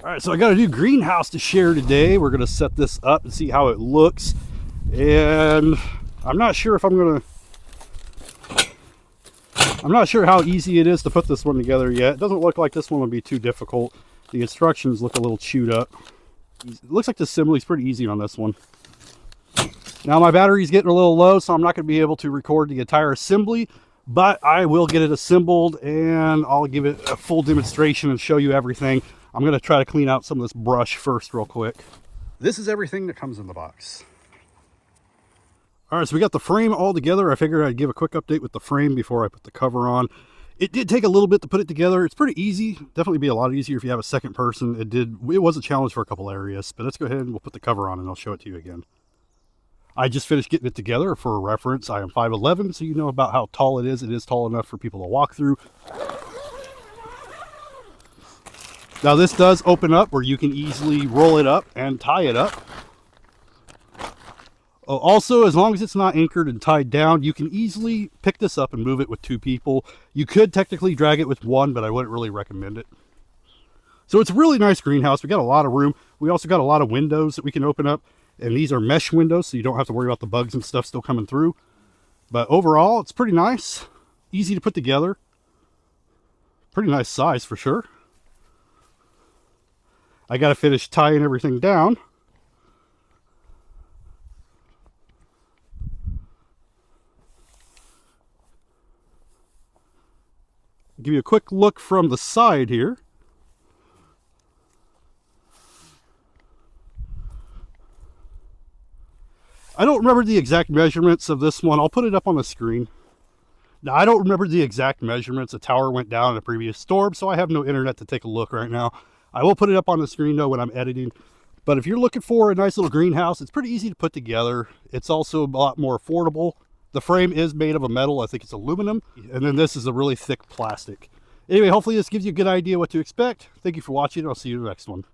All right, so I got a new greenhouse to share today. We're gonna set this up and see how it looks. And I'm not sure how easy it is to put this one together yet. It doesn't look like this one would be too difficult. The instructions look a little chewed up. It looks like the assembly's pretty easy on this one. Now my battery's getting a little low, so I'm not gonna be able to record the entire assembly, but I will get it assembled and I'll give it a full demonstration and show you everything. I'm going to try to clean out some of this brush first real quick. This is everything that comes in the box. All right, so we got the frame all together. I figured I'd give a quick update with the frame before I put the cover on. It did take a little bit to put it together. It's pretty easy. Definitely be a lot easier if you have a second person. It was a challenge for a couple areas, but let's go ahead and we'll put the cover on and I'll show it to you again. I just finished getting it together. For reference, I am 5'11", so you know about how tall it is. It is tall enough for people to walk through. Now this does open up where you can easily roll it up and tie it up. Also, as long as it's not anchored and tied down, you can easily pick this up and move it with two people. You could technically drag it with one, but I wouldn't really recommend it. So it's a really nice greenhouse. We got a lot of room. We also got a lot of windows that we can open up. And these are mesh windows, so you don't have to worry about the bugs and stuff still coming through. But overall, it's pretty nice. Easy to put together. Pretty nice size for sure. I got to finish tying everything down. Give you a quick look from the side here. I don't remember the exact measurements of this one. I'll put it up on the screen. Now, I don't remember the exact measurements. The tower went down in a previous storm, so I have no internet to take a look right now. I will put it up on the screen though when I'm editing. But if you're looking for a nice little greenhouse, it's pretty easy to put together. It's also a lot more affordable. The frame is made of a metal. I think it's aluminum. And then this is a really thick plastic. Anyway, hopefully this gives you a good idea what to expect. Thank you for watching. I'll see you in the next one.